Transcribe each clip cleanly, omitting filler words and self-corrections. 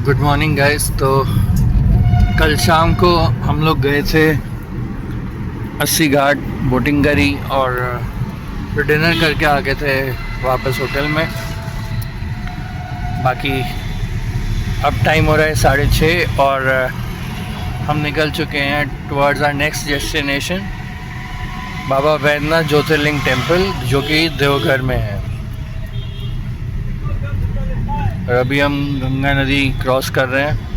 Good morning guys. तो कल शाम को हम लोग गए थे अस्सी घाट, बोटिंग करी और फिर डिनर करके आ गए थे वापस होटल में। बाकी अब टाइम हो रहा है 6:30 और हम निकल चुके हैं towards our next destination, Baba Vaidyanath Jyotirlinga temple, जो कि देवघर में है। और अभी हम गंगा नदी क्रॉस कर रहे हैं।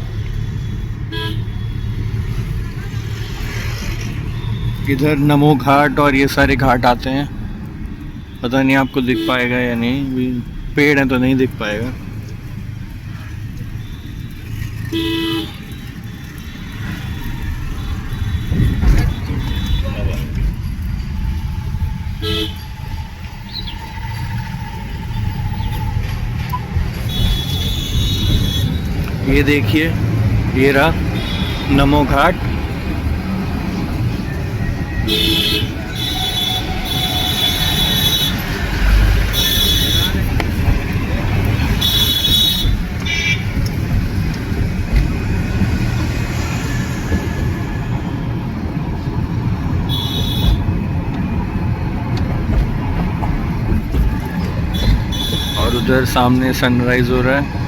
इधर नमो घाट और ये सारे घाट आते हैं। पता नहीं आपको दिख पाएगा या नहीं, पेड़ है तो नहीं दिख पाएगा। ये देखिए, ये रहा नमो घाट। और उधर सामने सनराइज हो रहा है।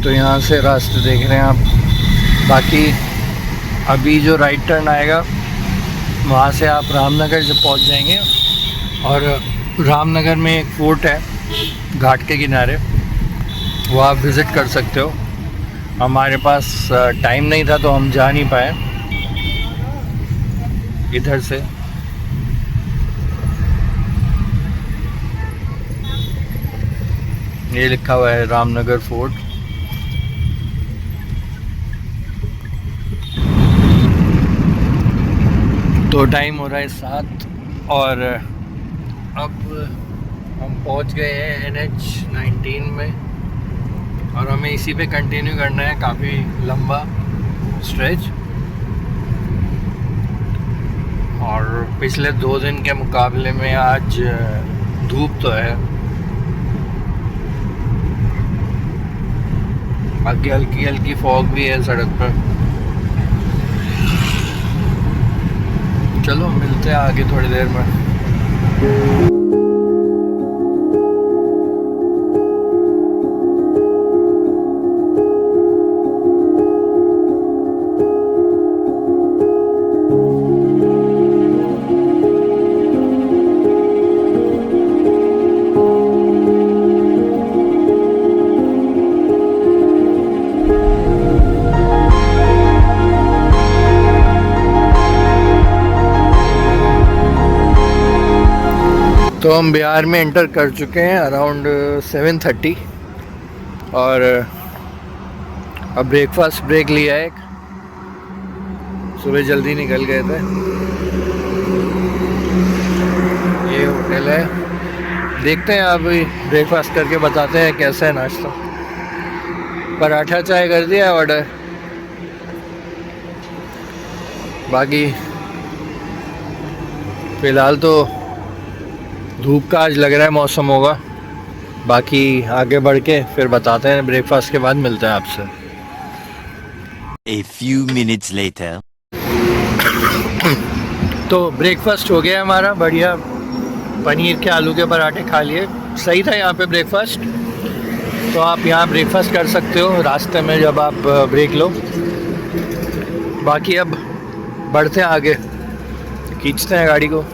तो यहाँ से रास्ते देख रहे हैं आप। बाकी अभी जो राइट टर्न आएगा वहाँ से आप रामनगर जब पहुँच जाएंगे, और रामनगर में एक फोर्ट है घाट के किनारे, वो आप विज़िट कर सकते हो। हमारे पास टाइम नहीं था तो हम जा नहीं पाए इधर से। ये लिखा हुआ है रामनगर फोर्ट। तो टाइम हो रहा है 7 और अब हम पहुंच गए हैं NH-19 में, और हमें इसी पे कंटिन्यू करना है काफ़ी लंबा स्ट्रेच। और पिछले 2 दिन के मुकाबले में आज धूप तो है, बाकी हल्की हल्की फॉग भी है सड़क पर। चलो मिलते हैं आगे थोड़ी देर में। तो हम बिहार में एंटर कर चुके हैं अराउंड 7:30, और अब ब्रेकफास्ट ब्रेक लिया है। सुबह जल्दी निकल गए थे। ये होटल है, देखते हैं अभी ब्रेकफास्ट करके बताते हैं कैसा है नाश्ता। पराठा चाय कर दिया ऑर्डर। बाकी फ़िलहाल तो धूप का आज लग रहा है मौसम होगा। बाकी आगे बढ़ के फिर बताते हैं, ब्रेकफास्ट के बाद मिलते हैं आपसे। A few minutes later. तो ब्रेकफास्ट हो गया हमारा, बढ़िया पनीर के आलू के पराठे खा लिए। सही था यहाँ पे ब्रेकफास्ट। तो आप यहाँ ब्रेकफास्ट कर सकते हो रास्ते में जब आप ब्रेक लो। बाकी अब बढ़ते हैं आगे, खींचते हैं गाड़ी को।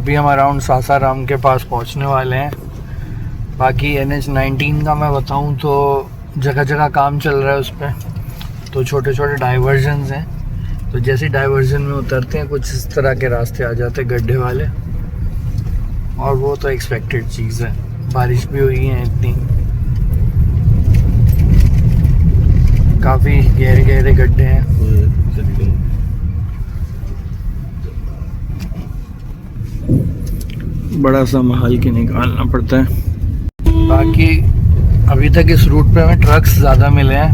अभी हम अराउंड सासाराम के पास पहुंचने वाले हैं। बाकी NH-19 का मैं बताऊं तो जगह जगह काम चल रहा है उस पर, तो छोटे छोटे डाइवर्जन्स हैं। तो जैसे डाइवर्जन में उतरते हैं कुछ इस तरह के रास्ते आ जाते हैं गड्ढे वाले, और वो तो एक्सपेक्टेड चीज़ है। बारिश भी हुई है इतनी, काफ़ी गहरे गहरे गड्ढे हैं। बड़ा संभाल के निकालना पड़ता है। बाकी अभी तक इस रूट पे हमें ट्रक्स ज़्यादा मिले हैं,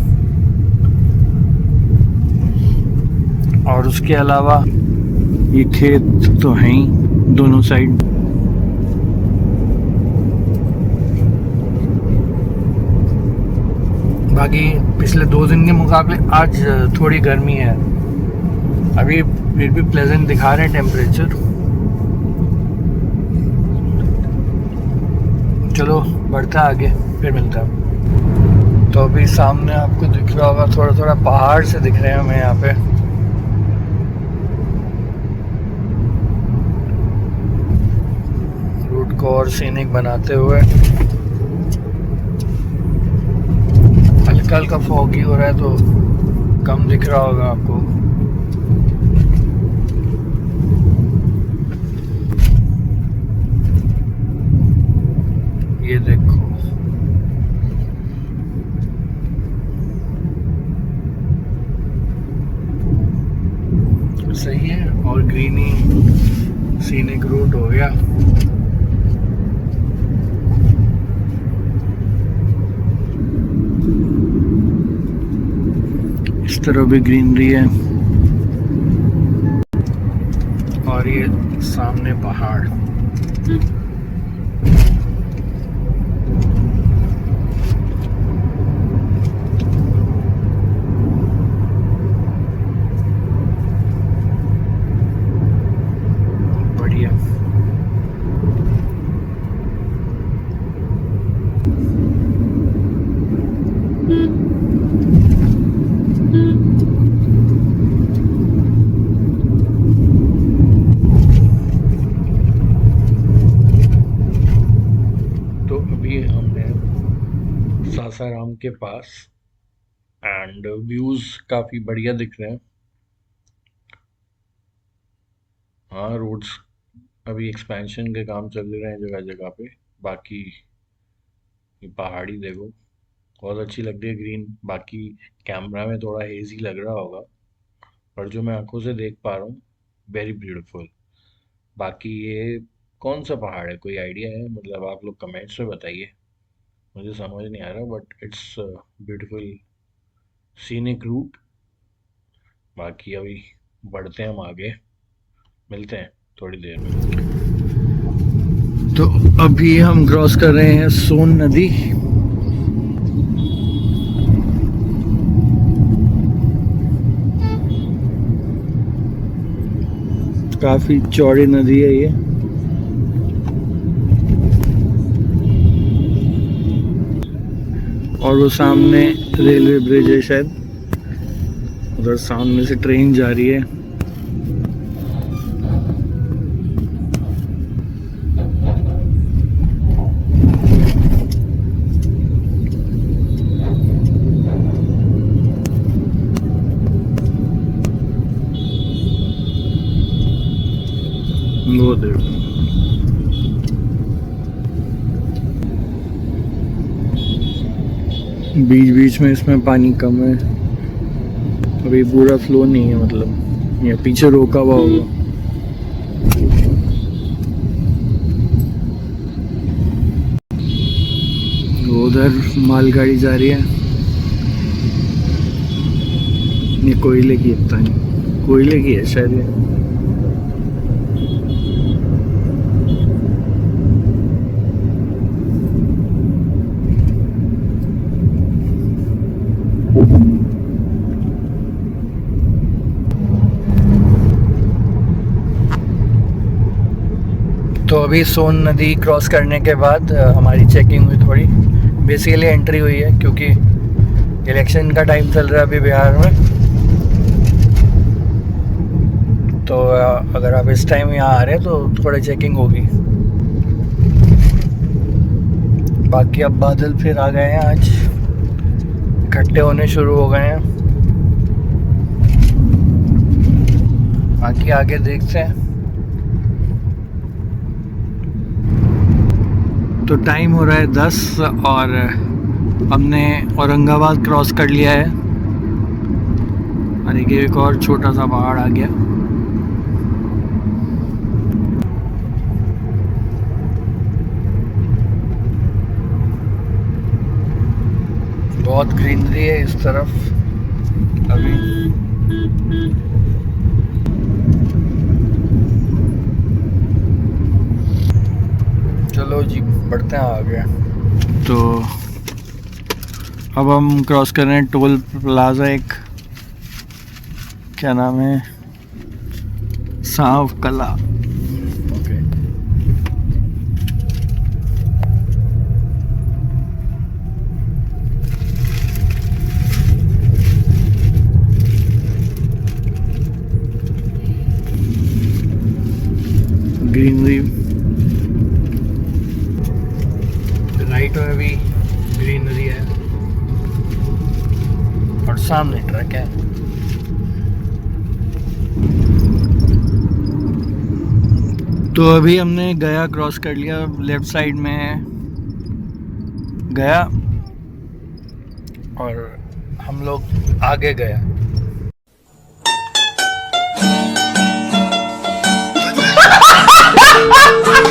और उसके अलावा ये खेत तो हैं ही दोनों साइड। बाकी पिछले 2 दिन के मुकाबले आज थोड़ी गर्मी है। अभी फिर भी प्लेजेंट दिखा रहे हैं टेम्परेचर। चलो बढ़ता आगे, फिर मिलता है। तो अभी सामने आपको दिख रहा होगा, थोड़ा थोड़ा पहाड़ से दिख रहे हैं हमें यहाँ पे। रूट को और सीनिक बनाते हुए। हल्का हल्का फॉगी हो रहा है तो कम दिख रहा होगा आपको। ये देखो, सही है। और ग्रीनी सीनिक रूट हो गया। इस तरह भी ग्रीनरी है, और ये सामने पहाड़। बढ़िया। सासाराम के पास, एंड व्यूज काफी बढ़िया दिख रहे हैं। हाँ, रोड्स अभी एक्सपेंशन के काम चल रहे हैं जगह जगह पे। बाकी ये पहाड़ी देखो, बहुत अच्छी लग रही है ग्रीन। बाकी कैमरा में थोड़ा हेजी लग रहा होगा, पर जो मैं आंखों से देख पा रहा हूँ, वेरी ब्यूटीफुल। बाकी ये कौन सा पहाड़ है, कोई आइडिया है? मतलब आप लोग कमेंट्स में बताइए, मुझे समझ नहीं आ रहा, but it's beautiful scenic route. बाकी अभी बढ़ते हैं हम आगे, मिलते हैं थोड़ी देर में। तो अभी हम क्रॉस कर रहे हैं सोन नदी। काफी चौड़ी नदी है ये। और वो सामने रेलवे ब्रिज है शायद, उधर सामने से ट्रेन जा रही है। वो देखो, बीच बीच में इसमें पानी कम है, अभी पूरा फ्लो नहीं है, मतलब ये पीछे रोका हुआ होगा। उधर मालगाड़ी जा रही है, ये कोयले की, पता नहीं कोयले की है शायद ये। तो अभी सोन नदी क्रॉस करने के बाद हमारी चेकिंग हुई थोड़ी, बेसिकली एंट्री हुई है, क्योंकि इलेक्शन का टाइम चल रहा है अभी बिहार में। तो अगर आप इस टाइम यहाँ आ रहे हैं तो थोड़ा चेकिंग होगी। बाकी अब बादल फिर आ गए हैं, आज इकट्ठे होने शुरू हो गए हैं। बाकी आगे देखते हैं। तो टाइम हो रहा है 10 और हमने औरंगाबाद क्रॉस कर लिया है और एक और छोटा सा पहाड़ आ गया। बहुत ग्रीनरी है इस तरफ अभी। चलो जी बढ़ते हैं आगे। तो अब हम क्रॉस कर रहे हैं टोल प्लाजा, एक क्या नाम है, सांव कला। ओके ग्रीनरी, राइट में भी ग्रीनरी है और सामने ट्रक है। तो अभी हमने गया क्रॉस कर लिया, लेफ्ट साइड में है गया और हम लोग आगे गया।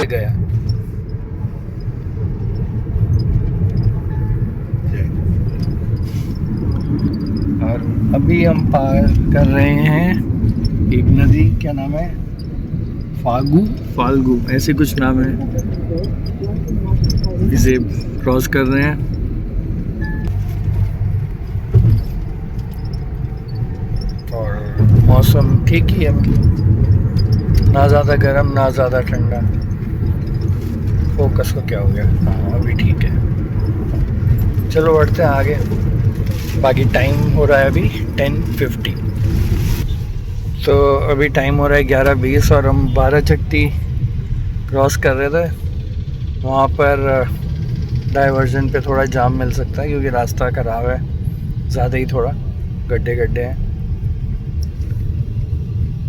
गया और अभी हम पार कर रहे हैं एक नदी, क्या नाम है, फाल्गु ऐसे कुछ नाम है। इसे क्रॉस कर रहे हैं और मौसम ठीक ही है, मतलब ना ज़्यादा गर्म ना ज़्यादा ठंडा। फोकस को क्या हो गया, हाँ अभी ठीक है। चलो बढ़ते हैं आगे। बाकी टाइम हो रहा है अभी 10:50। तो अभी टाइम हो रहा है 11:20 और हम 12 चट्टी क्रॉस कर रहे थे। वहाँ पर डाइवर्जन पे थोड़ा जाम मिल सकता है क्योंकि रास्ता ख़राब है, ज़्यादा ही थोड़ा गड्ढे हैं।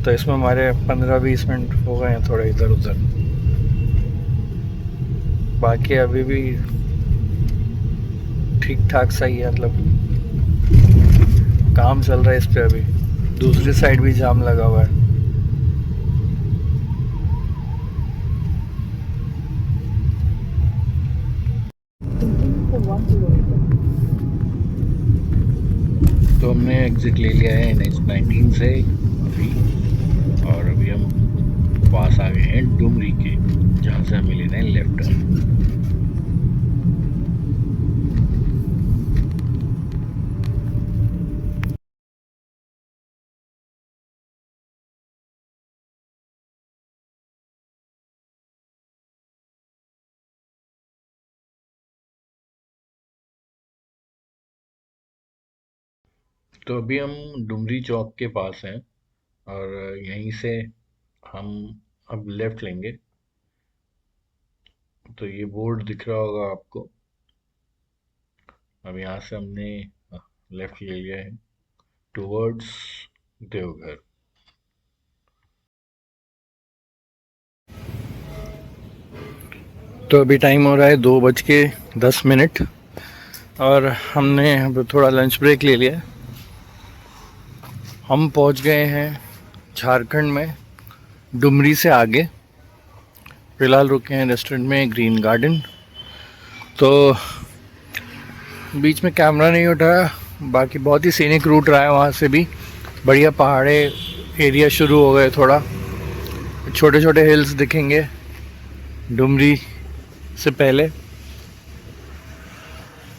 तो इसमें हमारे 15-20 मिनट हो गए हैं थोड़ा इधर उधर। बाकी अभी भी ठीक ठाक सही है, मतलब काम चल रहा है इस पे। अभी दूसरी साइड भी जाम लगा हुआ है। तो हमने एग्जिट ले लिया है NH-19 से अभी, और अभी हम पास आ गए हैं डुमरी के, जहाँ से हमें लेना है लेफ्ट टर्न। तो अभी हम डुमरी चौक के पास हैं और यहीं से हम अब लेफ्ट लेंगे। तो ये बोर्ड दिख रहा होगा आपको। अब यहाँ से हमने लेफ्ट ले लिया है टुवर्ड्स देवघर। तो अभी टाइम हो रहा है 2:10 और हमने अब थोड़ा लंच ब्रेक ले लिया। हम पहुंच गए हैं झारखंड में, डुमरी से आगे। फ़िलहाल रुके हैं रेस्टोरेंट में, ग्रीन गार्डन। तो बीच में कैमरा नहीं उठाया, बाकी बहुत ही सीनिक रूट रहा है। वहाँ से भी बढ़िया पहाड़े एरिया शुरू हो गए, थोड़ा छोटे छोटे हिल्स दिखेंगे डुमरी से पहले।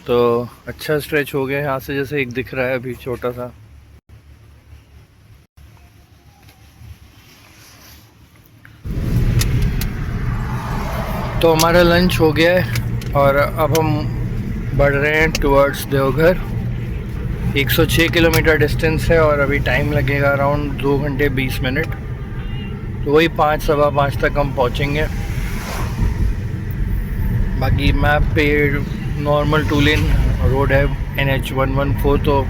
तो अच्छा स्ट्रेच हो गया यहाँ से, जैसे एक दिख रहा है अभी छोटा सा। तो हमारा लंच हो गया है और अब हम बढ़ रहे हैं टुवर्ड्स देवघर। 106 किलोमीटर डिस्टेंस है और अभी टाइम लगेगा अराउंड 2 घंटे 20 मिनट। तो वही 5 सवा 5 तक हम पहुँचेंगे। बाकी मैप पे नॉर्मल 2 लेन रोड है NH114, तो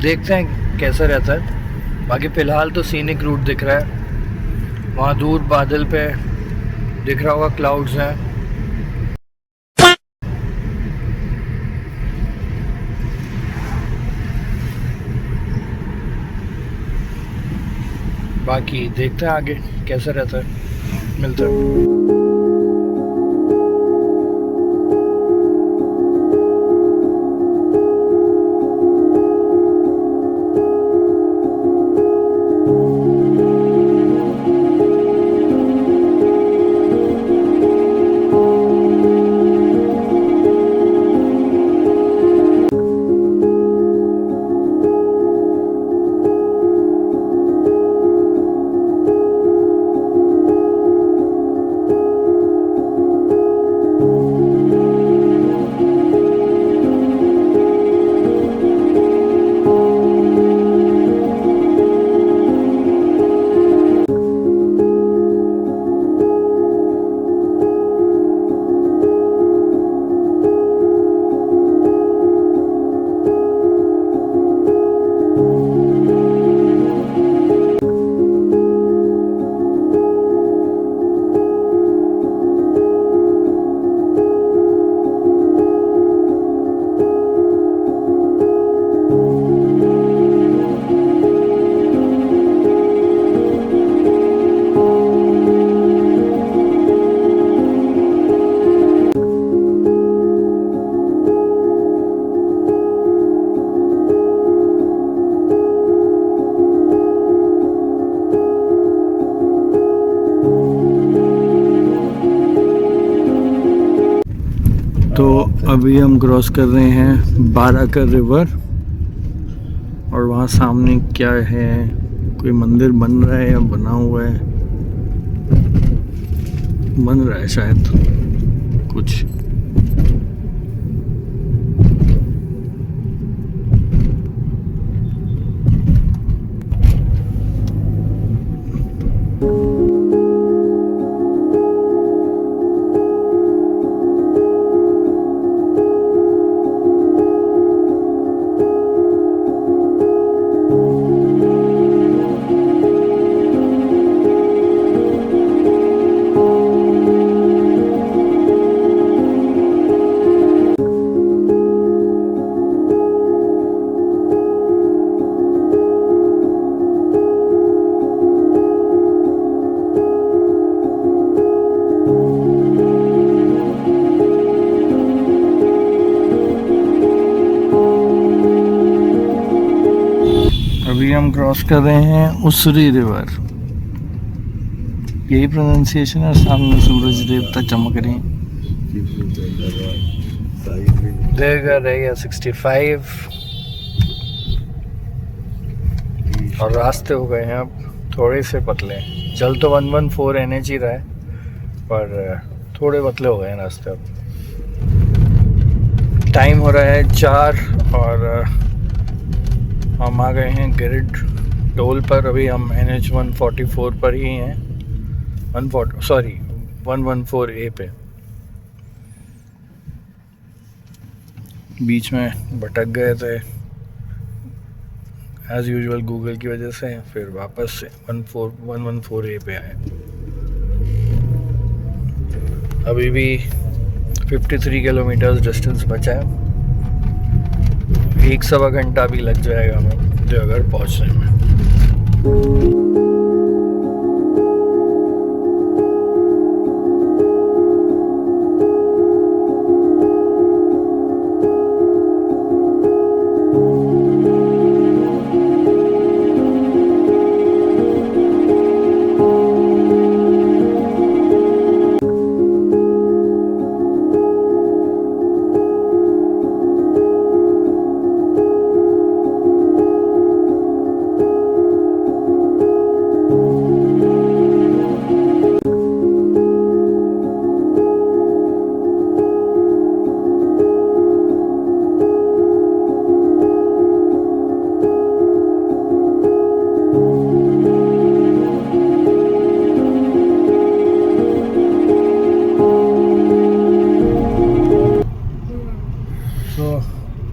देखते हैं कैसा रहता है। बाकी फ़िलहाल तो सीनिक रूट दिख रहा है, वहाँ दूर बादल पे दिख रहा होगा, क्लाउड्स हैं। बाकी देखते हैं आगे कैसा रहता है, मिलते हैं। तो अभी हम क्रॉस कर रहे हैं बाराकर रिवर, और वहाँ सामने क्या है, कोई मंदिर बन रहा है या बना हुआ है, बन रहा है शायद कुछ। अभी हम क्रॉस कर रहे हैं उसूरी रिवर, यही प्रोनाउंसिएशन है। सामने सूरज देवता चमक रहे हैं। देगा रहेगा 65, और रास्ते हो गए हैं अब थोड़े से पतले। चल तो 114 NH ही रहा है, पर थोड़े पतले हो गए हैं रास्ते अब। टाइम हो रहा है 4 और हम आ गए हैं गिरिड टोल पर। अभी हम NH144 पर ही हैं, 114A पे। बीच में भटक गए थे एज यूजुअल गूगल की वजह से, फिर वापस से 114A पे आए। अभी भी 53 किलोमीटर्स डिस्टेंस बचा है, 1 सवा घंटा भी लग जाएगा हमें देवघर पहुंचने में।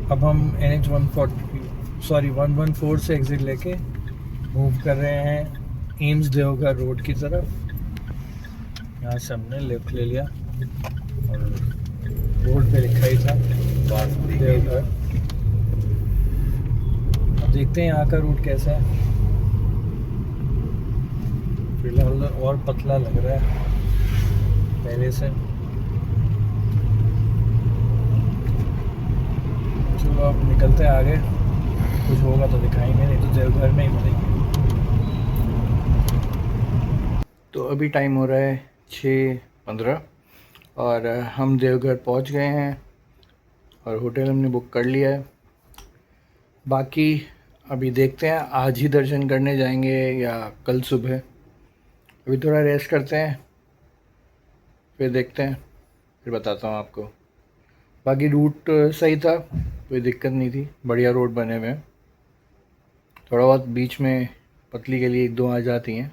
अब हम NH 114 से एग्ज़िट लेके मूव कर रहे हैं एम्स देवघर रोड की तरफ। यहाँ से हमने लेफ्ट ले लिया और रोड पे लिखा ही था देवघर। अब देखते हैं यहाँ का रूट कैसा है। फिलहाल और पतला लग रहा है पहले से। चलो अब निकलते हैं आगे, कुछ होगा तो दिखाएंगे, नहीं तो देवघर में ही मिलेंगे। तो अभी टाइम हो रहा है 6:15 और हम देवघर पहुंच गए हैं और होटल हमने बुक कर लिया है। बाकी अभी देखते हैं आज ही दर्शन करने जाएंगे या कल सुबह। अभी थोड़ा रेस्ट करते हैं, फिर देखते हैं, फिर बताता हूँ आपको। बाकी रूट सही था, कोई दिक्कत नहीं थी, बढ़िया रोड बने हुए हैं। थोड़ा बहुत बीच में पतली के लिए एक दो आ जाती हैं,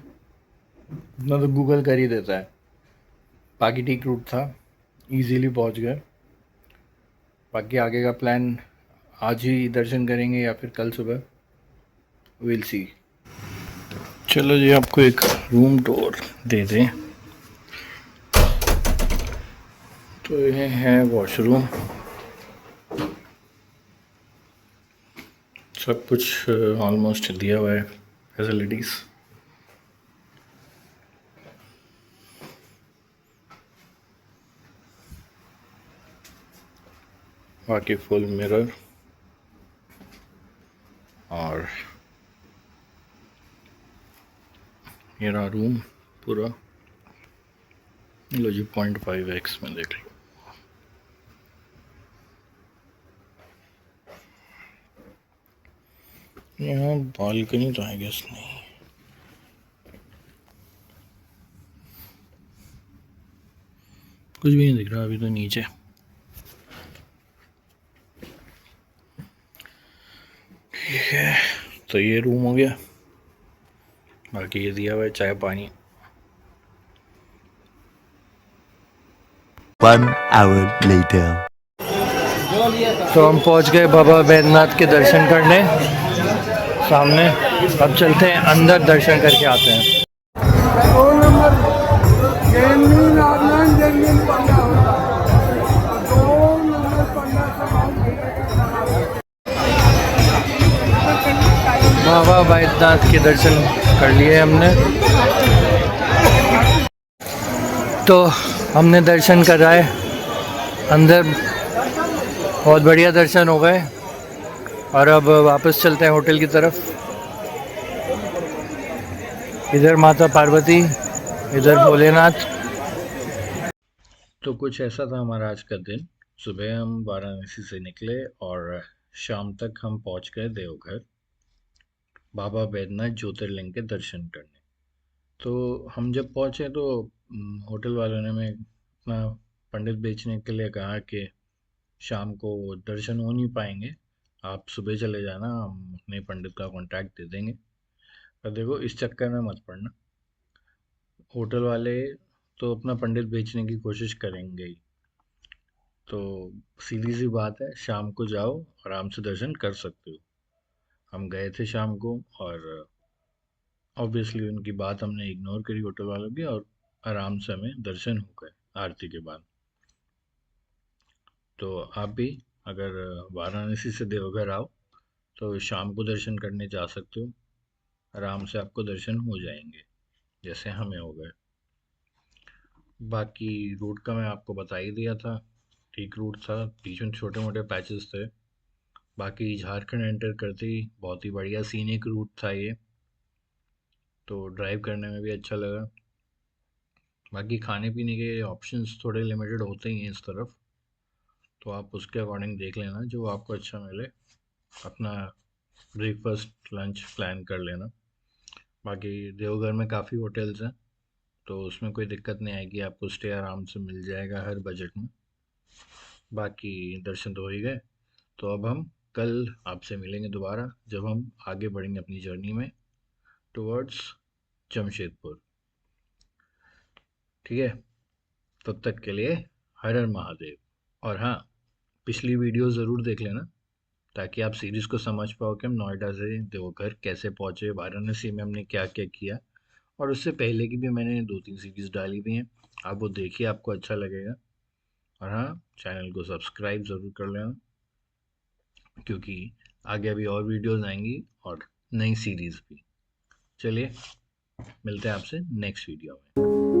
इतना तो गूगल कर ही देता है। बाकी ठीक रूट था, इजीली पहुंच गए। बाकी आगे का प्लान आज ही दर्शन करेंगे या फिर कल सुबह, विल सी। चलो जी, आपको एक रूम टूर दे दें। तो ये है वॉशरूम, सब कुछ ऑलमोस्ट दिया हुआ है फैसिलिटीज़। बाकी फुल मिरर और ये रहा रूम पूरा। लो जी 0.5x में देख लो। यहाँ बालकनी तो आई गेस नहीं, कुछ भी नहीं दिख रहा अभी तो नीचे। ठीक है, तो ये रूम हो गया। बाकी ये दिया हुआ है चाय पानी। 1 hour later. तो हम पहुंच गए बाबा बैद्यनाथ के दर्शन करने सामने। अब चलते हैं अंदर, दर्शन करके आते हैं। बाबा बैद्यनाथ के दर्शन कर लिए हमने। तो हमने दर्शन कराए अंदर, बहुत बढ़िया दर्शन हो गए और अब वापस चलते हैं होटल की तरफ। इधर माता पार्वती, इधर भोलेनाथ। तो कुछ ऐसा था हमारा आज का दिन। सुबह हम वाराणसी से निकले और शाम तक हम पहुंच गए देवघर, बाबा बैद्यनाथ ज्योतिर्लिंग के दर्शन करने। तो हम जब पहुंचे तो होटल वालों ने हमें अपना पंडित बेचने के लिए कहा कि शाम को दर्शन हो नहीं पाएंगे, आप सुबह चले जाना, हम अपने पंडित का कांटेक्ट दे देंगे। पर देखो इस चक्कर में मत पड़ना, होटल वाले तो अपना पंडित बेचने की कोशिश करेंगे ही। तो सीधी सी बात है, शाम को जाओ, आराम से दर्शन कर सकते हो। हम गए थे शाम को और ऑब्वियसली उनकी बात हमने इग्नोर करी होटल वालों की, और आराम से हमें दर्शन हो गए आरती के बाद। तो आप भी अगर वाराणसी से देवघर आओ तो शाम को दर्शन करने जा सकते हो, आराम से आपको दर्शन हो जाएंगे जैसे हमें हो गए। बाकी रूट का मैं आपको बता ही दिया था, ठीक रूट था, बीच में छोटे मोटे पैचेस थे। बाकी झारखंड एंटर करते ही बहुत ही बढ़िया सीनिक रूट था ये, तो ड्राइव करने में भी अच्छा लगा। बाकी खाने पीने के ऑप्शंस थोड़े लिमिटेड होते ही हैं इस तरफ, तो आप उसके अकॉर्डिंग देख लेना जो आपको अच्छा मिले, अपना ब्रेकफास्ट लंच प्लान कर लेना। बाकी देवघर में काफ़ी होटल्स हैं, तो उसमें कोई दिक्कत नहीं आएगी, आपको स्टे आराम से मिल जाएगा हर बजट में। बाकी दर्शन तो हो ही गए, तो अब हम कल आपसे मिलेंगे दोबारा जब हम आगे बढ़ेंगे अपनी जर्नी में टुवर्ड्स जमशेदपुर। ठीक है, तब तक के लिए हर हर महादेव। और हाँ, पिछली वीडियो ज़रूर देख लेना, ताकि आप सीरीज़ को समझ पाओ कि हम नोएडा से देवघर कैसे पहुँचे, वाराणसी में हमने क्या क्या किया। और उससे पहले की भी मैंने 2-3 सीरीज़ डाली हुई हैं, आप वो देखिए, आपको अच्छा लगेगा। और हाँ, चैनल को सब्सक्राइब ज़रूर कर लेना, क्योंकि आगे अभी और वीडियोस आएंगी और नई सीरीज़ भी। चलिए, मिलते हैं आपसे नेक्स्ट वीडियो में।